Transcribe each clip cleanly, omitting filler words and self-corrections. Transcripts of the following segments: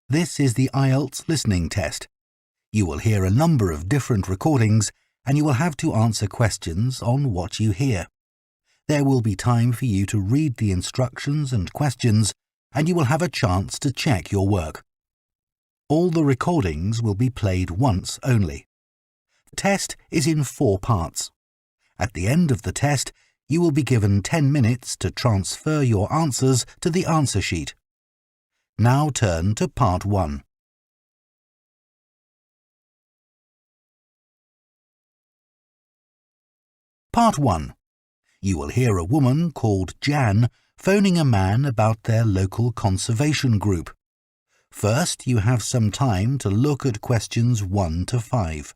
This is the IELTS listening test. You will hear a number of different recordings and you will have to answer questions on what you hear. There will be time for you to read the instructions and questions and you will have a chance to check your work. All the recordings will be played once only. The test is in 4 parts. At the end of the test, you will be given 10 minutes to transfer your answers to the answer sheet. Now turn to Part 1. Part 1. You will hear a woman called Jan phoning a man about their local conservation group. First, you have some time to look at questions 1 to 5.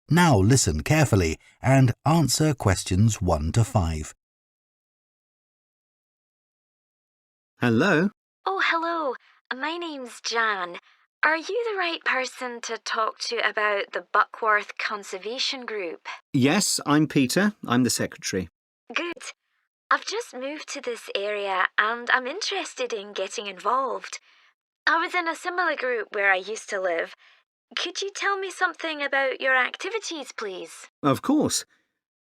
Now listen carefully and answer questions 1 to 5. Hello? Oh, hello. My name's Jan. Are you the right person to talk to about the Buckworth Conservation Group? Yes, I'm Peter. I'm the secretary. Good. I've just moved to this area and I'm interested in getting involved. I was in a similar group where I used to live. Could you tell me something about your activities, please? Of course.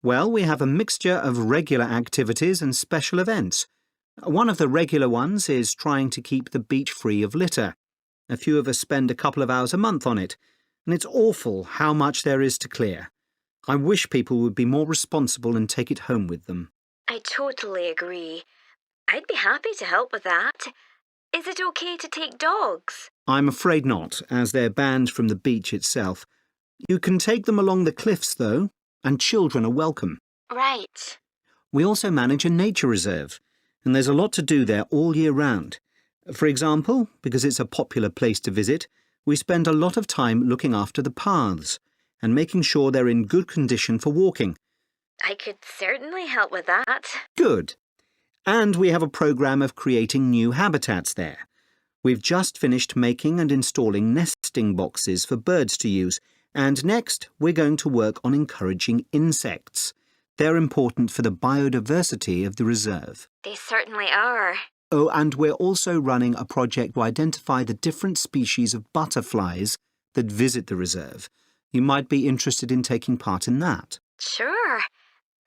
Well, we have a mixture of regular activities and special events. One of the regular ones is trying to keep the beach free of litter. A few of us spend a couple of hours a month on it, and it's awful how much there is to clear. I wish people would be more responsible and take it home with them. I totally agree. I'd be happy to help with that. Is it okay to take dogs? I'm afraid not, as they're banned from the beach itself. You can take them along the cliffs, though, and children are welcome. Right. We also manage a nature reserve, and there's a lot to do there all year round. For example, because it's a popular place to visit, we spend a lot of time looking after the paths and making sure they're in good condition for walking. I could certainly help with that. Good. And we have a programme of creating new habitats there. We've just finished making and installing nesting boxes for birds to use, and next we're going to work on encouraging insects. They're important for the biodiversity of the reserve. They certainly are. Oh, and we're also running a project to identify the different species of butterflies that visit the reserve. You might be interested in taking part in that. Sure.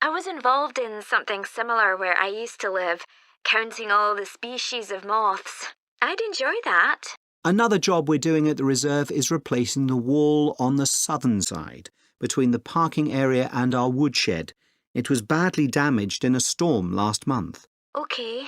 I was involved in something similar where I used to live, counting all the species of moths. I'd enjoy that. Another job we're doing at the reserve is replacing the wall on the southern side, between the parking area and our woodshed. It was badly damaged in a storm last month. Okay.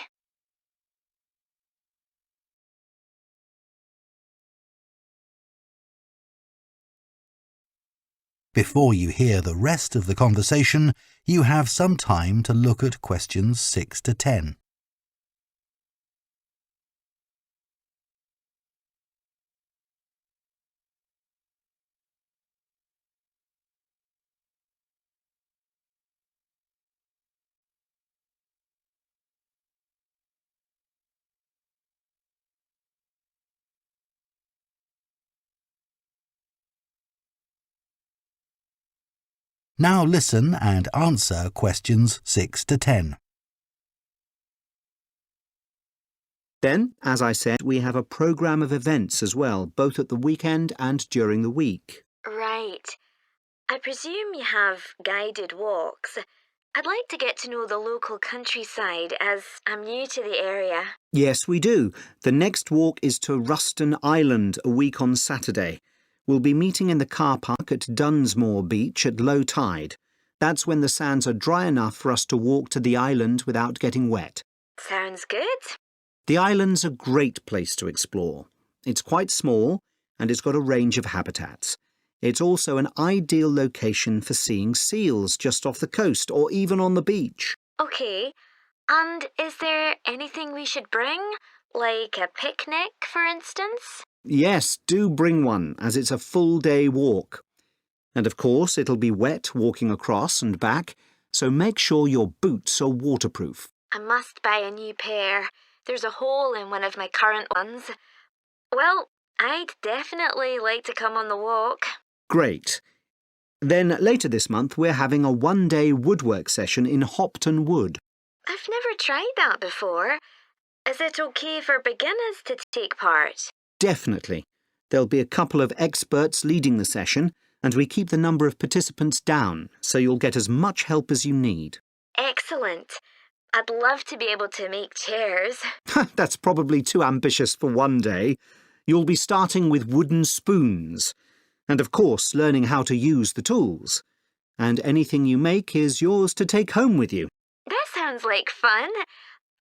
Before you hear the rest of the conversation, you have some time to look at questions 6 to 10. Now listen and answer questions 6 to 10. Then, as I said, we have a programme of events as well, both at the weekend and during the week. Right. I presume you have guided walks. I'd like to get to know the local countryside as I'm new to the area. Yes, we do. The next walk is to Ruston Island a week on Saturday. We'll be meeting in the car park at Dunsmore Beach at low tide. That's when the sands are dry enough for us to walk to the island without getting wet. Sounds good. The island's a great place to explore. It's quite small and it's got a range of habitats. It's also an ideal location for seeing seals just off the coast or even on the beach. Okay. And is there anything we should bring? Like a picnic, for instance? Yes, do bring one, as it's a full-day walk. And of course, it'll be wet walking across and back, so make sure your boots are waterproof. I must buy a new pair. There's a hole in one of my current ones. Well, I'd definitely like to come on the walk. Great. Then later this month, we're having a one-day woodwork session in Hopton Wood. I've never tried that before. Is it okay for beginners to take part? Definitely. There'll be a couple of experts leading the session, and we keep the number of participants down, so you'll get as much help as you need. Excellent. I'd love to be able to make chairs. That's probably too ambitious for one day. You'll be starting with wooden spoons, and of course learning how to use the tools. And anything you make is yours to take home with you. That sounds like fun.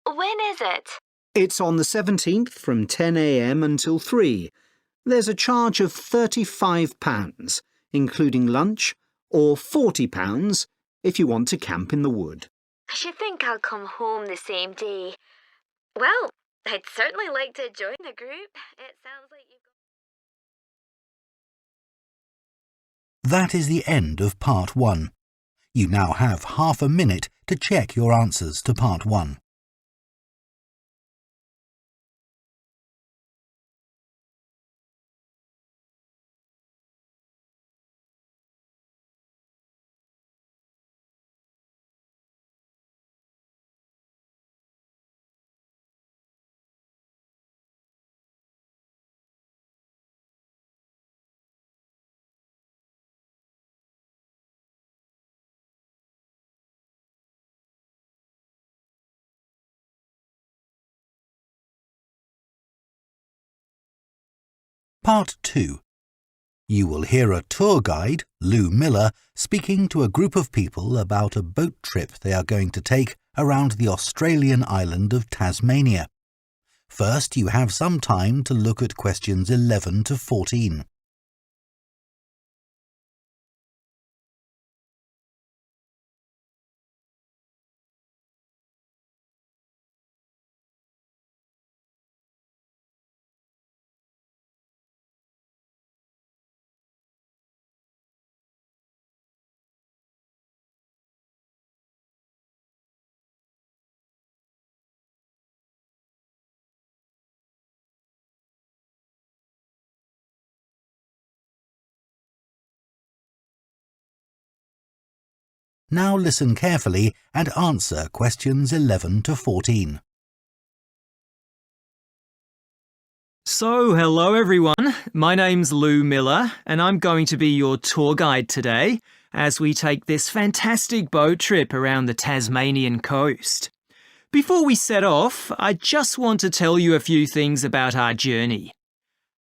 When is it? It's on the 17th from 10 a.m. until 3. There's a charge of £35, including lunch, or £40 if you want to camp in the wood. I should think I'll come home the same day. Well, I'd certainly like to join the group. It sounds like you've got... That is the end of Part 1. You now have half a minute to check your answers to Part 1. Part 2. You will hear a tour guide, Lou Miller, speaking to a group of people about a boat trip they are going to take around the Australian island of Tasmania. First, you have some time to look at questions 11 to 14. Now listen carefully and answer questions 11 to 14. So, hello everyone. My name's Lou Miller and I'm going to be your tour guide today as we take this fantastic boat trip around the Tasmanian coast. Before we set off, I just want to tell you a few things about our journey.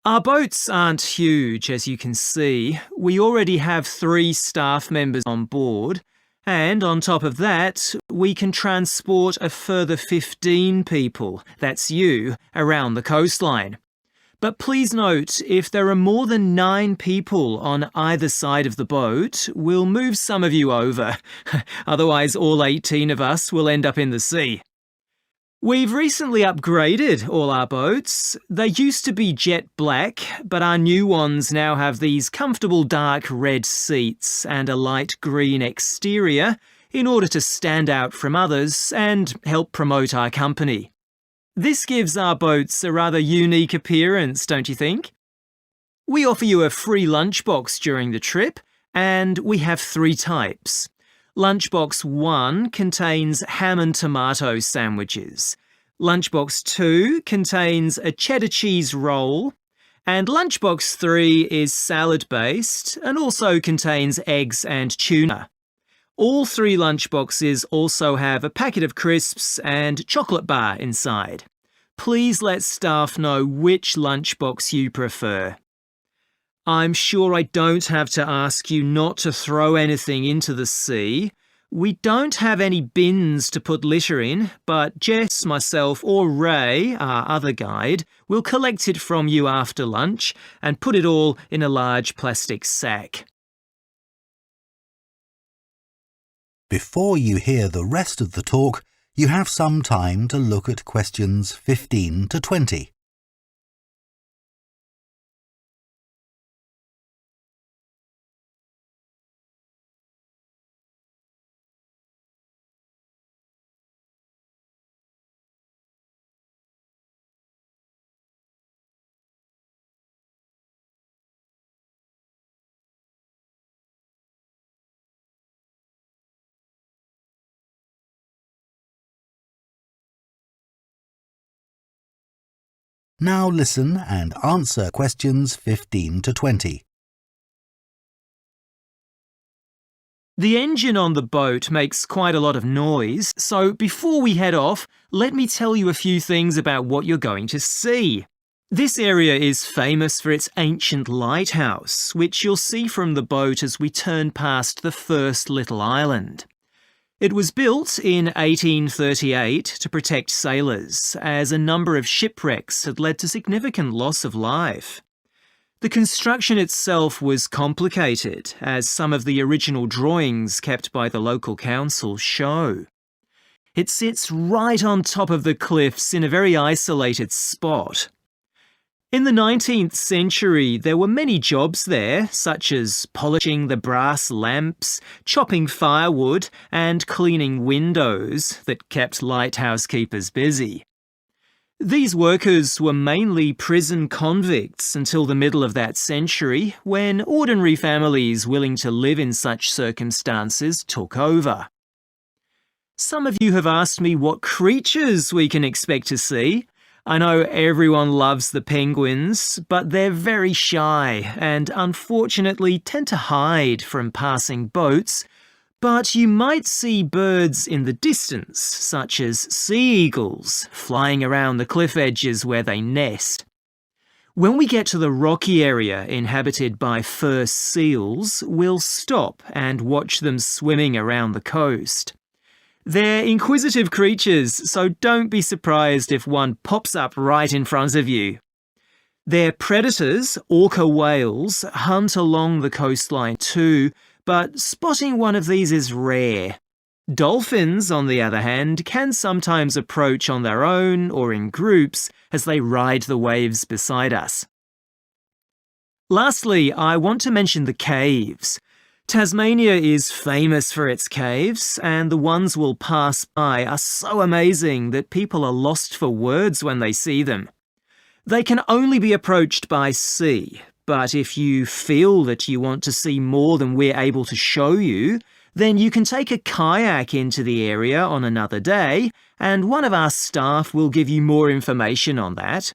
Our boats aren't huge, as you can see. We already have 3 staff members on board. And on top of that, we can transport a further 15 people, that's you, around the coastline. But please note, if there are more than 9 people on either side of the boat, we'll move some of you over. Otherwise, all 18 of us will end up in the sea. We've recently upgraded all our boats. They used to be jet black, but our new ones now have these comfortable dark red seats and a light green exterior in order to stand out from others and help promote our company. This gives our boats a rather unique appearance, don't you think? We offer you a free lunchbox during the trip, and we have 3 types. Lunchbox 1 contains ham and tomato sandwiches. Lunchbox 2 contains a cheddar cheese roll. And Lunchbox 3 is salad-based and also contains eggs and tuna. All 3 lunchboxes also have a packet of crisps and chocolate bar inside. Please let staff know which lunchbox you prefer. I'm sure I don't have to ask you not to throw anything into the sea. We don't have any bins to put litter in, but Jess, myself or Ray, our other guide, will collect it from you after lunch and put it all in a large plastic sack. Before you hear the rest of the talk, you have some time to look at questions 15 to 20. Now listen and answer questions 15 to 20. The engine on the boat makes quite a lot of noise, so before we head off, let me tell you a few things about what you're going to see. This area is famous for its ancient lighthouse, which you'll see from the boat as we turn past the first little island. It was built in 1838 to protect sailors, as a number of shipwrecks had led to significant loss of life. The construction itself was complicated, as some of the original drawings kept by the local council show. It sits right on top of the cliffs in a very isolated spot. In the 19th century, there were many jobs there, such as polishing the brass lamps, chopping firewood, and cleaning windows that kept lighthouse keepers busy. These workers were mainly prison convicts until the middle of that century, when ordinary families willing to live in such circumstances took over. Some of you have asked me what creatures we can expect to see. I know everyone loves the penguins, but they're very shy and unfortunately tend to hide from passing boats. But you might see birds in the distance, such as sea eagles, flying around the cliff edges where they nest. When we get to the rocky area inhabited by fur seals, we'll stop and watch them swimming around the coast. They're inquisitive creatures, so don't be surprised if one pops up right in front of you. Their predators, orca whales, hunt along the coastline too, but spotting one of these is rare. Dolphins, on the other hand, can sometimes approach on their own or in groups as they ride the waves beside us. Lastly, I want to mention the caves. Tasmania is famous for its caves, and the ones we'll pass by are so amazing that people are lost for words when they see them. They can only be approached by sea, but if you feel that you want to see more than we're able to show you, then you can take a kayak into the area on another day, and one of our staff will give you more information on that.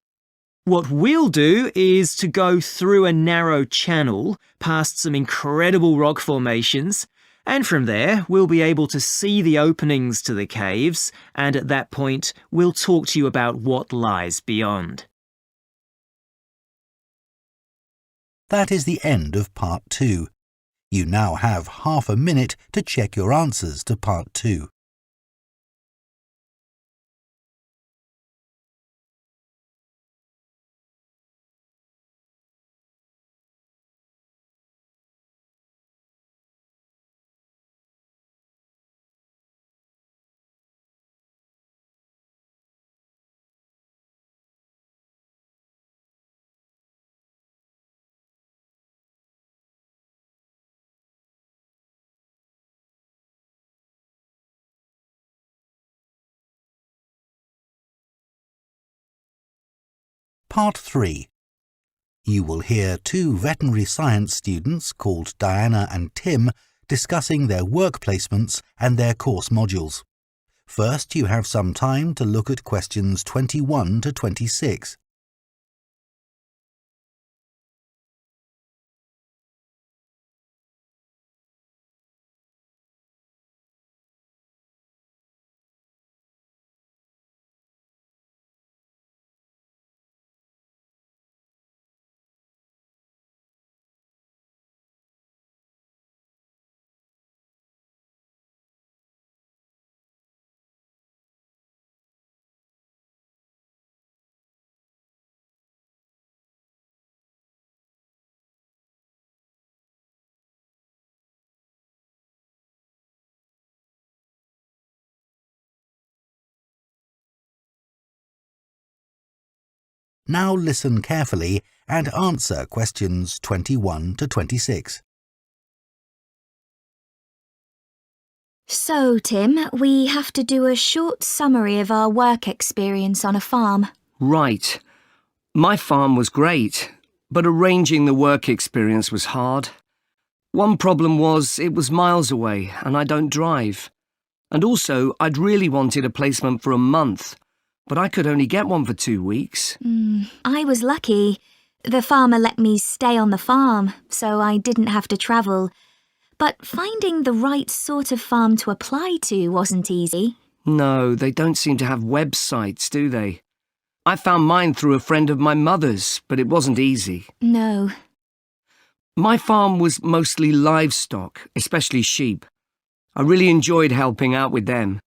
What we'll do is to go through a narrow channel, past some incredible rock formations, and from there we'll be able to see the openings to the caves, and at that point we'll talk to you about what lies beyond. That is the end of Part 2. You now have half a minute to check your answers to Part 2. Part 3. You will hear two veterinary science students called Diana and Tim discussing their work placements and their course modules. First, you have some time to look at questions 21 to 26. Now listen carefully and answer questions 21 to 26. So, Tim, we have to do a short summary of our work experience on a farm. Right. My farm was great, but arranging the work experience was hard. One problem was it was miles away and I don't drive. And also, I'd really wanted a placement for a month, but I could only get one for 2 weeks. I was lucky. The farmer let me stay on the farm, so I didn't have to travel. But finding the right sort of farm to apply to wasn't easy. No, they don't seem to have websites, do they? I found mine through a friend of my mother's, but it wasn't easy. No. My farm was mostly livestock, especially sheep. I really enjoyed helping out with them.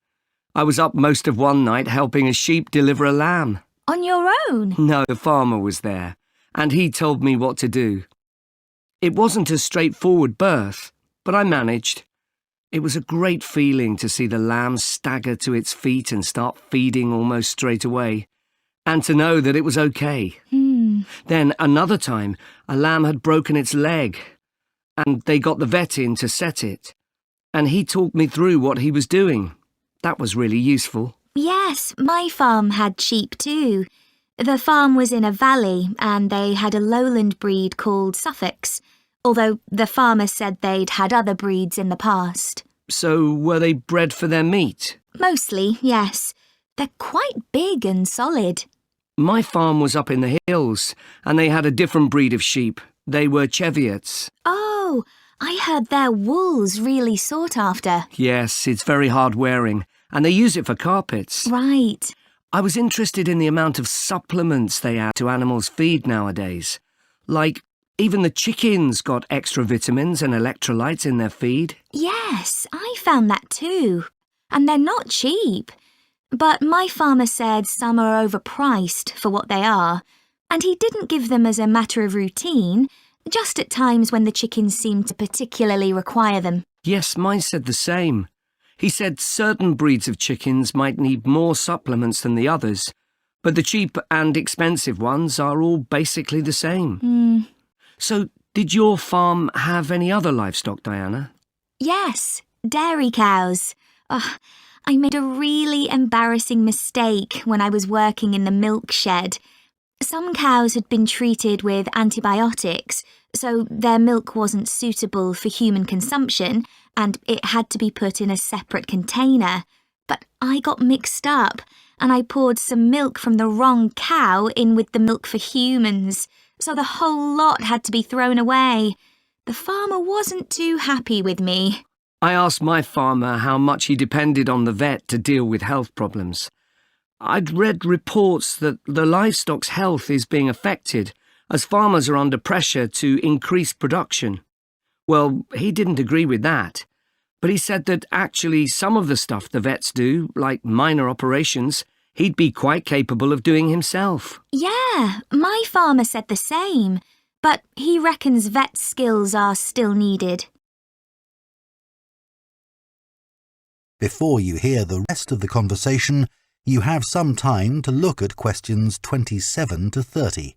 I was up most of one night helping a sheep deliver a lamb. On your own? No, the farmer was there, and he told me what to do. It wasn't a straightforward birth, but I managed. It was a great feeling to see the lamb stagger to its feet and start feeding almost straight away, and to know that it was okay. Then another time, a lamb had broken its leg, and they got the vet in to set it, and he talked me through what he was doing. That was really useful. Yes, my farm had sheep too. The farm was in a valley and they had a lowland breed called Suffolks, although the farmer said they'd had other breeds in the past. So were they bred for their meat? Mostly, yes. They're quite big and solid. My farm was up in the hills, and they had a different breed of sheep. They were Cheviots. Oh, I heard their wool's really sought after. Yes, it's very hard wearing, and they use it for carpets. Right. I was interested in the amount of supplements they add to animals' feed nowadays. Like, even the chickens got extra vitamins and electrolytes in their feed. Yes, I found that too. And they're not cheap. But my farmer said some are overpriced for what they are, and he didn't give them as a matter of routine, just at times when the chickens seemed to particularly require them. Yes, mine said the same. He said certain breeds of chickens might need more supplements than the others, but the cheap and expensive ones are all basically the same. So, did your farm have any other livestock, Diana? Yes, dairy cows. I made a really embarrassing mistake when I was working in the milk shed. Some cows had been treated with antibiotics, so their milk wasn't suitable for human consumption, and it had to be put in a separate container. But I got mixed up, and I poured some milk from the wrong cow in with the milk for humans, so the whole lot had to be thrown away. The farmer wasn't too happy with me. I asked my farmer how much he depended on the vet to deal with health problems. I'd read reports that the livestock's health is being affected as farmers are under pressure to increase production. Well, he didn't agree with that, but he said that actually some of the stuff the vets do, like minor operations, he'd be quite capable of doing himself. Yeah, my farmer said the same, but he reckons vet skills are still needed. Before you hear the rest of the conversation, you have some time to look at questions 27 to 30.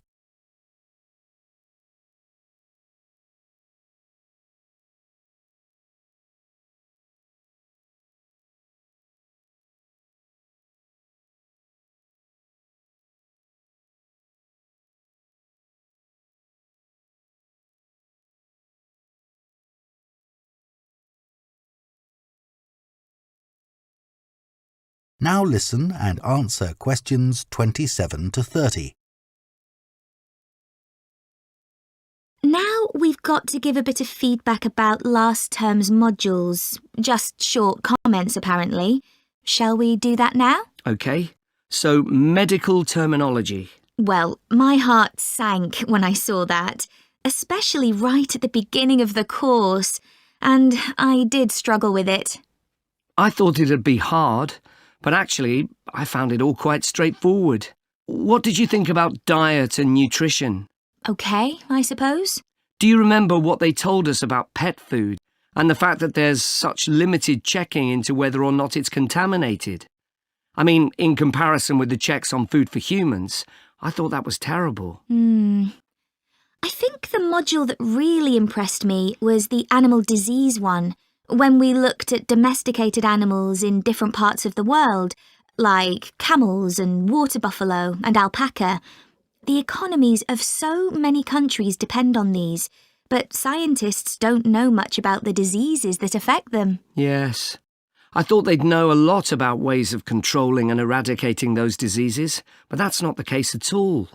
Now listen and answer questions 27 to 30. Now we've got to give a bit of feedback about last term's modules. Just short comments, apparently. Shall we do that now? OK, so medical terminology. Well, my heart sank when I saw that, especially right at the beginning of the course, and I did struggle with it. I thought it'd be hard, but actually I found it all quite straightforward. What did you think about diet and nutrition? OK, I suppose. Do you remember what they told us about pet food and the fact that there's such limited checking into whether or not it's contaminated? I mean, in comparison with the checks on food for humans, I thought that was terrible. I think the module that really impressed me was the animal disease one, when we looked at domesticated animals in different parts of the world, like camels and water buffalo and alpaca. The economies of so many countries depend on these, but scientists don't know much about the diseases that affect them. Yes. I thought they'd know a lot about ways of controlling and eradicating those diseases, but that's not the case at all.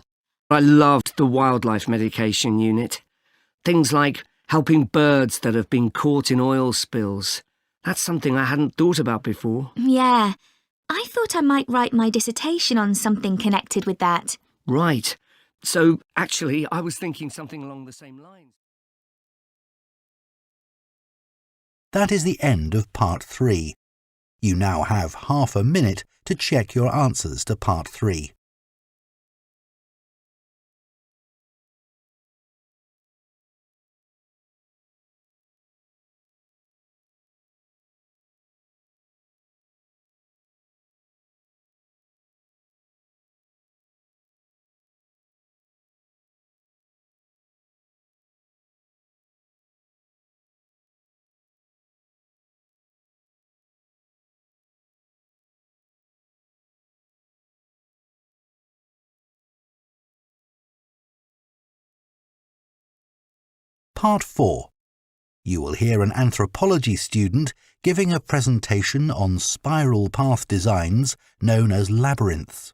I loved the wildlife medication unit. Things like helping birds that have been caught in oil spills. That's something I hadn't thought about before. Yeah, I thought I might write my dissertation on something connected with that. Right. So, actually, I was thinking something along the same lines. That is the end of Part 3. You now have half a minute to check your answers to Part 3. Part 4. You will hear an anthropology student giving a presentation on spiral path designs known as labyrinths.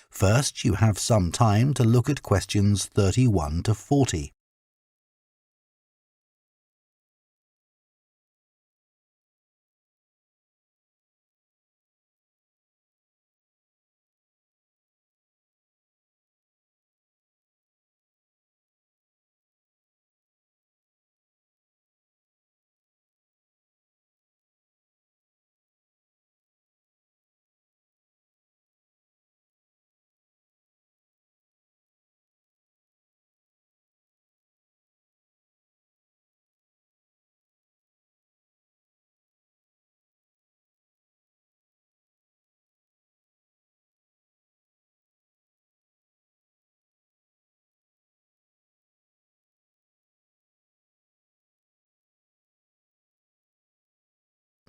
First, you have some time to look at questions 31 to 40.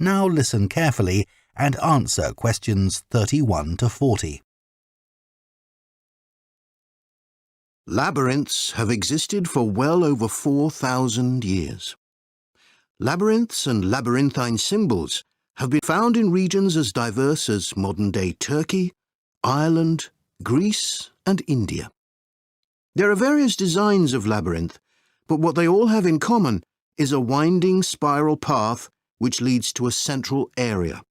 Now listen carefully and answer questions 31 to 40. Labyrinths have existed for well over 4,000 years. Labyrinths and labyrinthine symbols have been found in regions as diverse as modern-day Turkey, Ireland, Greece and India. There are various designs of labyrinth, but what they all have in common is a winding spiral path which leads to a central area.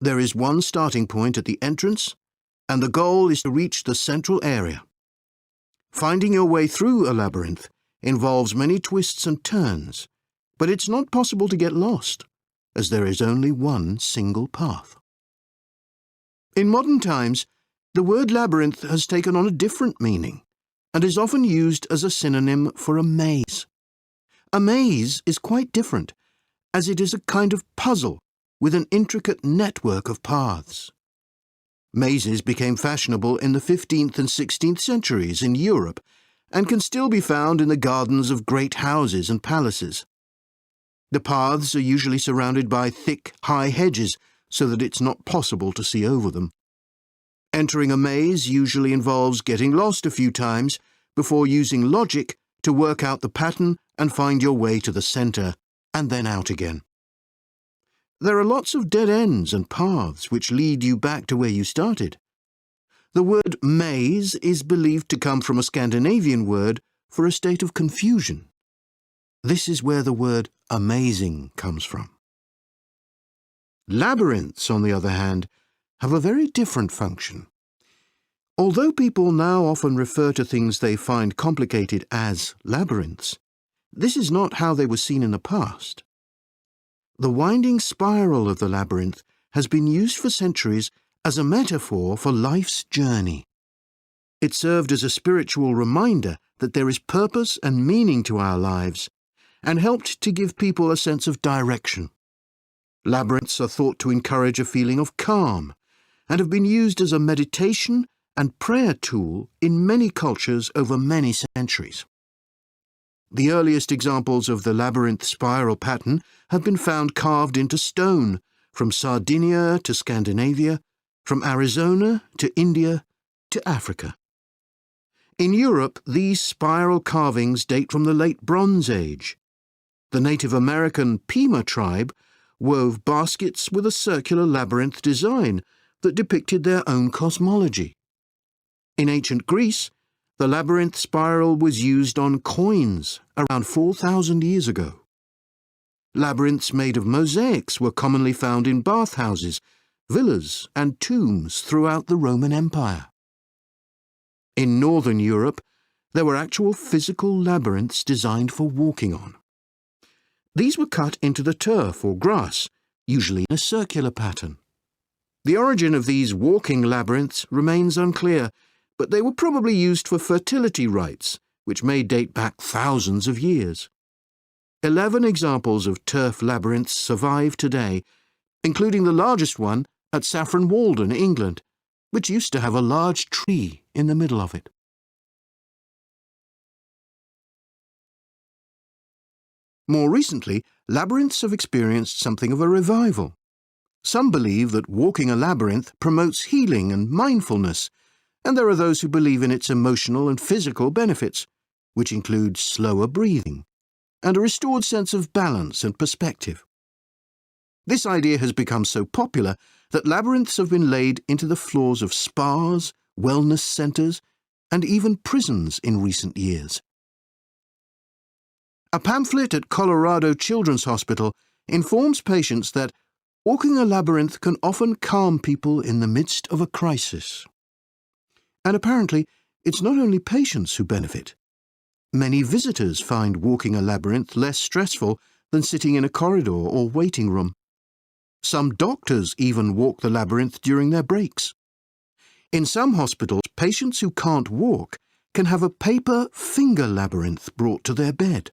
There is one starting point at the entrance, and the goal is to reach the central area. Finding your way through a labyrinth involves many twists and turns, but it's not possible to get lost, as there is only one single path. In modern times, the word labyrinth has taken on a different meaning, and is often used as a synonym for a maze. A maze is quite different, as it is a kind of puzzle with an intricate network of paths. Mazes became fashionable in the 15th and 16th centuries in Europe and can still be found in the gardens of great houses and palaces. The paths are usually surrounded by thick, high hedges so that it's not possible to see over them. Entering a maze usually involves getting lost a few times before using logic to work out the pattern and find your way to the centre, and then out again. There are lots of dead ends and paths which lead you back to where you started. The word maze is believed to come from a Scandinavian word for a state of confusion. This is where the word amazing comes from. Labyrinths, on the other hand, have a very different function. Although people now often refer to things they find complicated as labyrinths, this is not how they were seen in the past. The winding spiral of the labyrinth has been used for centuries as a metaphor for life's journey. It served as a spiritual reminder that there is purpose and meaning to our lives, and helped to give people a sense of direction. Labyrinths are thought to encourage a feeling of calm, and have been used as a meditation and prayer tool in many cultures over many centuries. The earliest examples of the labyrinth spiral pattern have been found carved into stone, from Sardinia to Scandinavia, from Arizona to India to Africa. In Europe, these spiral carvings date from the late Bronze Age. The Native American Pima tribe wove baskets with a circular labyrinth design that depicted their own cosmology. In ancient Greece, the labyrinth spiral was used on coins around 4,000 years ago. Labyrinths made of mosaics were commonly found in bathhouses, villas, and tombs throughout the Roman Empire. In northern Europe, there were actual physical labyrinths designed for walking on. These were cut into the turf or grass, usually in a circular pattern. The origin of these walking labyrinths remains unclear, but they were probably used for fertility rites, which may date back thousands of years. 11 examples of turf labyrinths survive today, including the largest one at Saffron Walden, England, which used to have a large tree in the middle of it. More recently, labyrinths have experienced something of a revival. Some believe that walking a labyrinth promotes healing and mindfulness, and there are those who believe in its emotional and physical benefits, which include slower breathing and a restored sense of balance and perspective. This idea has become so popular that labyrinths have been laid into the floors of spas, wellness centres, and even prisons in recent years. A pamphlet at Colorado Children's Hospital informs patients that walking a labyrinth can often calm people in the midst of a crisis. And apparently, it's not only patients who benefit. Many visitors find walking a labyrinth less stressful than sitting in a corridor or waiting room. Some doctors even walk the labyrinth during their breaks. In some hospitals, patients who can't walk can have a paper finger labyrinth brought to their bed.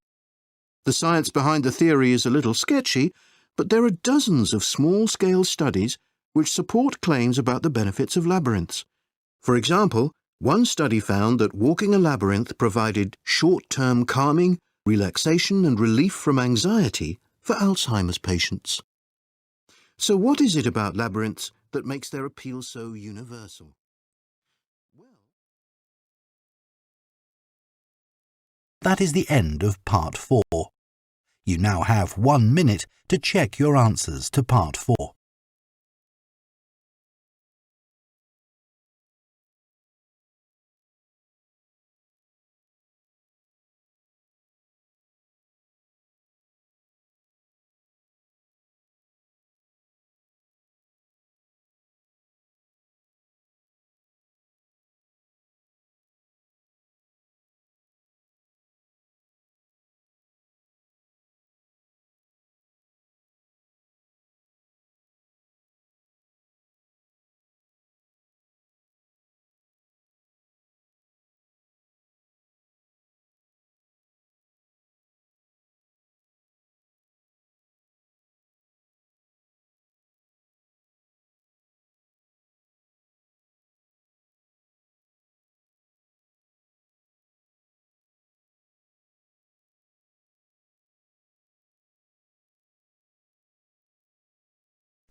The science behind the theory is a little sketchy, but there are dozens of small-scale studies which support claims about the benefits of labyrinths. For example, one study found that walking a labyrinth provided short-term calming, relaxation and relief from anxiety for Alzheimer's patients. So what is it about labyrinths that makes their appeal so universal? That is the end of Part 4. You now have 1 minute to check your answers to Part 4.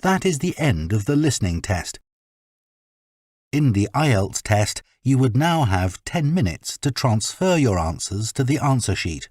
That is the end of the listening test. In the IELTS test, you would now have 10 minutes to transfer your answers to the answer sheet.